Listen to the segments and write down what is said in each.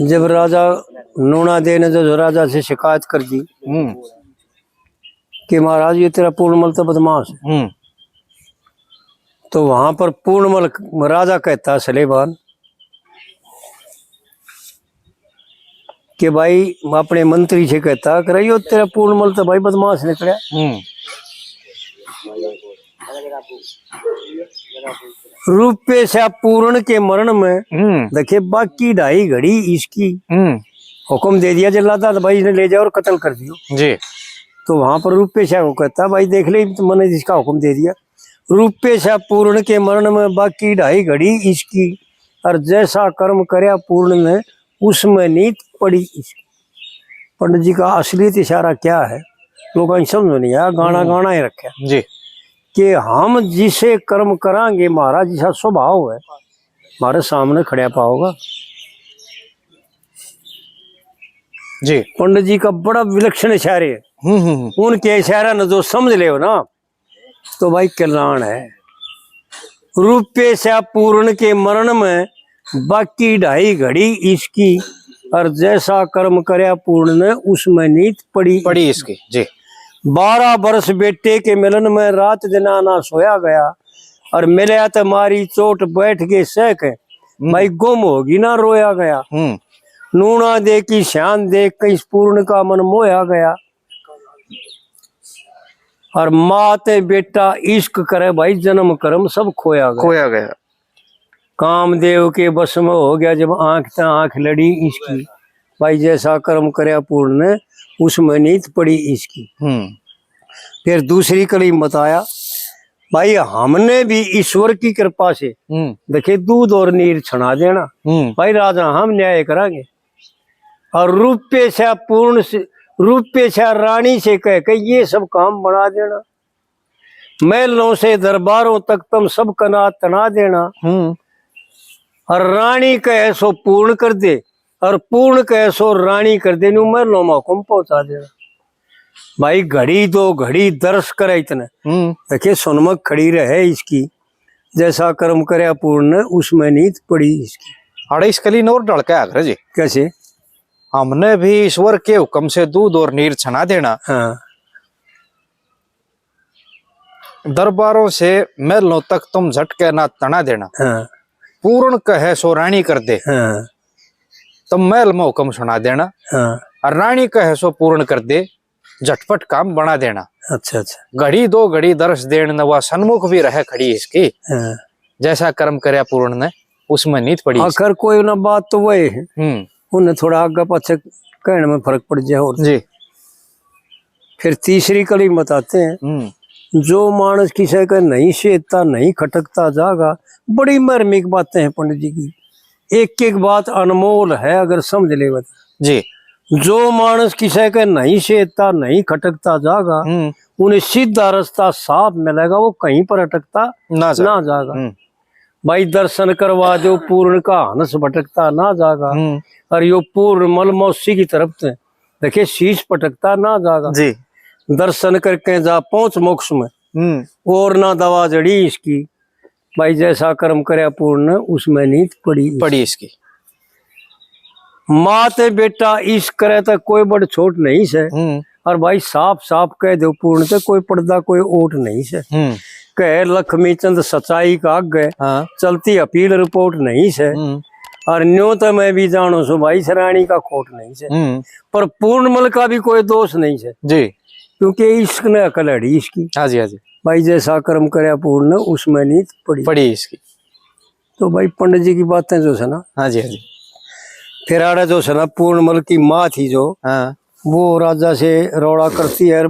जब राजा नूना दे ने जो राजा से शिकायत कर दी कि महाराज ये तेरा पूर्णमल तो बदमाश है, तो वहां पर पूर्णमल राजा कहता सलेमान कि भाई अपने मंत्री से कहता कर तेरा पूर्णमल तो भाई बदमाश निकला। रूपे से पूर्ण के मरण में देखिए बाकी ढाई घड़ी इसकी हुक्म दे दिया जल्लादा भाई इन्हें ले जाओ और कत्ल कर दियो जी। तो वहां पर रूपे शाह को कहता भाई देख ले तो मैंने जिसका हुक्म दे दिया। रूपे शाह पूर्ण के मरण में बाकी ढाई घड़ी इसकी और जैसा कर्म करया पूर्ण ने उसमें नीत पड़ी इसकी। पंडित जी का असलियत इशारा क्या है लोगों को समझ नहीं आया, गाना गाना ही रखा जी कि हम जिसे कर्म करांगे महाराज जिसा स्वभाव है हमारे सामने खड़ा पाओगा जी। पंडित जी का बड़ा विलक्षण इशारे है, उनके इशारा न जो समझ ले ना तो भाई कल्याण है। रूपे से पूर्ण के मरण में बाकी ढाई घड़ी इसकी और जैसा कर्म करया पूर्ण ने उसमें नीत पड़ी इसकी जी। 12 वर्ष बेटे के मिलन में रात दिना ना सोया गया और मिलया तो मारी चोट बैठ के सहक भाई गुम होगी ना रोया गया। नूना दे की शान देख कहीं पूर्ण का मन मोया गया और माते बेटा इश्क करे भाई जन्म कर्म सब खोया गया। कामदेव के बस में हो गया जब आंख से आंख लड़ी इसकी भाई जैसा कर्म करया पूर्ण ने उसमें नीत पड़ी इसकी। फिर दूसरी कड़ी बताया भाई हमने भी ईश्वर की कृपा से देखे दूध और नीर छना देना भाई राजा हम न्याय करांगे और रूपे से पूर्ण से रूपे से रानी से कह के ये सब काम बना देना। महलों से दरबारों तक तुम सब कना तना देना और रानी कहे सो पूर्ण कर दे और पूर्ण कहे सो रानी कर दे नु महलों में हुक्म पहुंचा देना। भाई घड़ी दो घड़ी दर्श करे इतने देखिए सुनमक खड़ी रहे इसकी जैसा कर्म करे पूर्ण उसमें नीत पड़ी इसकी। अरे इसके लिए और ढड़का है जी कैसे हमने भी ईश्वर के हुक्म से दूध और नीर छना देना। हाँ। दरबारों से महलों तक तुम झटके ना तना देना। हाँ। पूर्ण कहे सो रानी कर दे। हाँ। तुम महल में हुक्म सुना देना। हाँ। और रानी कहे सो पूर्ण कर दे झटपट काम बना देना। अच्छा। घड़ी दो घड़ी दर्श देना वह सन्मुख भी रहे खड़ी इसकी। हाँ। जैसा कर्म करे पूर्ण ने उसमें नीत पड़ी। आखिर कोई ना बात तो वही है उन्हें थोड़ा आगे पीछे कहने में फर्क पड़ जाए और जी। फिर तीसरी कड़ी बताते हैं जो मानस किसी का नहीं सेता नहीं खटकता जागा। बड़ी मार्मिक बातें हैं पंडित जी की, एक एक बात अनमोल है अगर समझ ले बता जी। जो मानस किसी का नहीं सेता नहीं खटकता जागा उन्हें सीधा रास्ता साफ मिलेगा वो कहीं पर अटकता ना जागा। भाई दर्शन करवा दो पूर्ण का हंस भटकता ना जागा और यो पूर्ण मल मौसी की तरफ से देखिए शीश पटकता ना जागा जी। दर्शन करके जा पहुंच मोक्ष में और ना दवा जड़ी इसकी भाई जैसा कर्म करे पूर्ण उसमें नीत पड़ी इसकी। माते बेटा इस करे तो कोई बड़ छोट नहीं से और भाई साफ साफ कह दो पूर्ण से कोई पर्दा कोई ओट नहीं से कह लक्ष्मी चंद सच्चाई का आगे चलती अपील रिपोर्ट नहीं से और न्यो तो मैं भी जानो सो भाई सरानी का खोट नहीं से पर पूर्णमल का भी कोई दोष नहीं से जी क्योंकि इश्क ने अकल अड़ी इसकी। हाँ जी हाँ जी। भाई जैसा कर्म करे पूर्ण उसमें नीत पड़ी इसकी। तो भाई पंडित जी की बातें जो है ना हाँ जी हाँ जी। फिर आड़ा जो है ना पूर्णमल की माँ थी जो वो राजा से रौड़ा करती है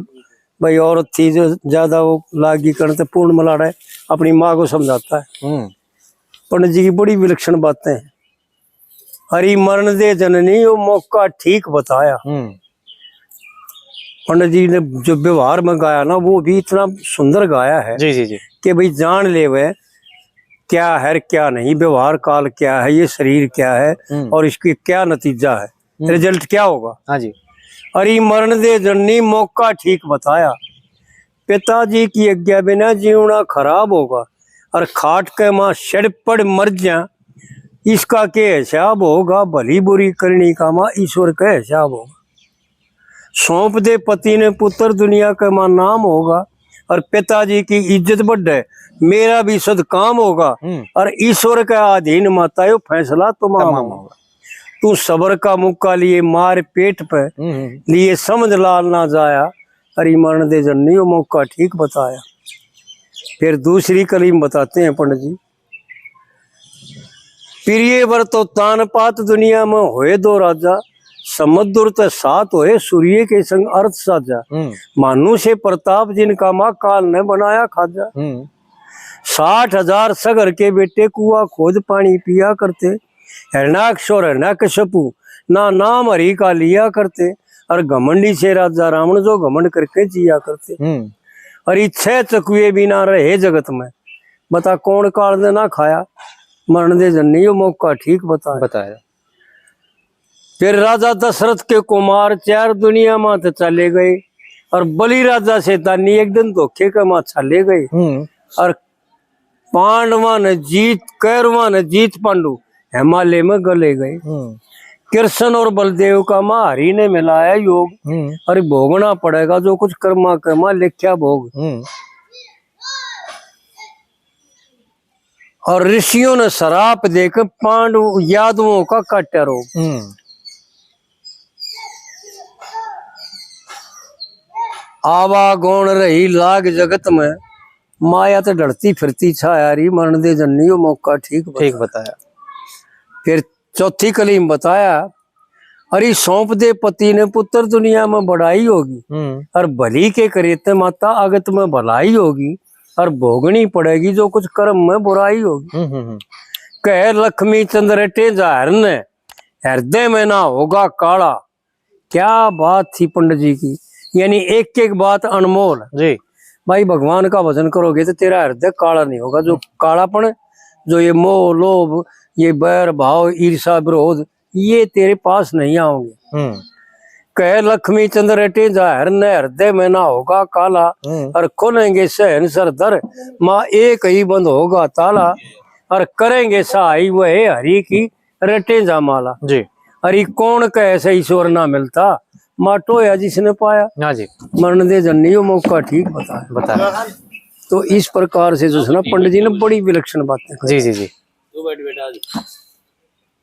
भाई औरत थी जो ज्यादा वो लागी करते पूर्णमल आड़ा अपनी माँ को समझाता है। पंडित जी की बड़ी विलक्षण बातें हैं। हरी मरण दे जननी वो मौका ठीक बताया। पंडित जी ने जो व्यवहार में गाया ना वो भी इतना सुंदर गाया है जी जी जी कि भाई जान ले वे क्या है क्या नहीं व्यवहार काल क्या है ये शरीर क्या है और इसकी क्या नतीजा है रिजल्ट क्या होगा। हाँ जी। हरी मरण दे जननी मौका ठीक बताया पिताजी की आज्ञा बिना जीवना खराब होगा और खाट के माँ शड़ पड़ मर जा इसका के हिसाब होगा, भली बुरी करनी का माँ ईश्वर का हिसाब होगा। सौंप दे पति ने पुत्र, दुनिया का माँ नाम होगा। और पिताजी की इज्जत बढ़े, मेरा भी सद काम होगा। और ईश्वर का अधीन माता यो फैसला तमाम होगा। तू सबर का मुक्का लिए मार पेट पे, लिए समझ लाल ना जाया। अरे मरण दे जन्नी वो मौका ठीक बताया। फिर दूसरी कलीम बताते हैं पंडित जी। प्रिय वर तो तान पात, दुनिया में होए दो राजा। समुद्र ते साथ होए, सूर्य के संग अर्थ साजा। मानु से प्रताप, जिनका माँ काल ने बनाया खाजा। 60,000 सगर के बेटे, कुआ खोद पानी पिया करते। हिरणाक्ष और हिरण्यकश्यपु ना नाम हरि का लिया करते। और घमंडी से राजा रावण, जो घमंड करके जिया करते। और इच्छे चकुए भी ना रहे जगत में, बता कौन काल ने ना खाया। मरण दे जन्नी वो मौका ठीक बताया। फिर राजा दशरथ के कुमार 4 दुनिया मात चले गए। और बलि राजा शैतानी एक दिन धोखे का माँ चले गए। और पांडवा ने जीत, कैरवा ने जीत पांडु हिमालय में गले गए। कृष्ण और बलदेव का माँ हरि ने मिलाया योग। अरे भोगना पड़ेगा जो कुछ कर्मा कर्मा लिख्या भोग। और ऋषियों ने शराप देकर पांडव यादवों का काटा रोग। आवागौन रही लाग जगत में, माया तो डरती फिरती छाया री। मरण दे जन्नी वो मौका ठीक बताया। फिर चौथी कलीम बताया। अरे सौंप दे पति ने पुत्र, दुनिया में बढ़ाई होगी। और भली के करेते माता, आगत में भलाई होगी। और भोगनी पड़ेगी जो कुछ कर्म में बुराई होगी। कह लक्ष्मी चंद्र टेजार ने, हृदय में ना होगा काला। क्या बात थी पंडित जी की, यानी एक एक बात अनमोल जी। भाई भगवान का भजन करोगे तो तेरा हृदय काला नहीं होगा। जो कालापन, जो ये मोह लोभ, ये बैर भाव, ईर्षा विरोध, ये तेरे पास नहीं आओगे। कह लक्ष्मी चंद्र टे जाहिर न, हृदय में ना होगा काला। और खोलेंगे सहन सरदर, माँ एक ही बंद होगा ताला। और करेंगे सहाय वह हरि की, रटे जा माला जी। अरे कौन कह ऐसे ईश्वर ना मिलता, माटो या जिसने पाया। हाँ जी। मरण दे जन्नी वो मौका ठीक बताया। तो इस प्रकार से जो है ना पंडित जी ने बड़ी विलक्षण बातें। जी जी जी।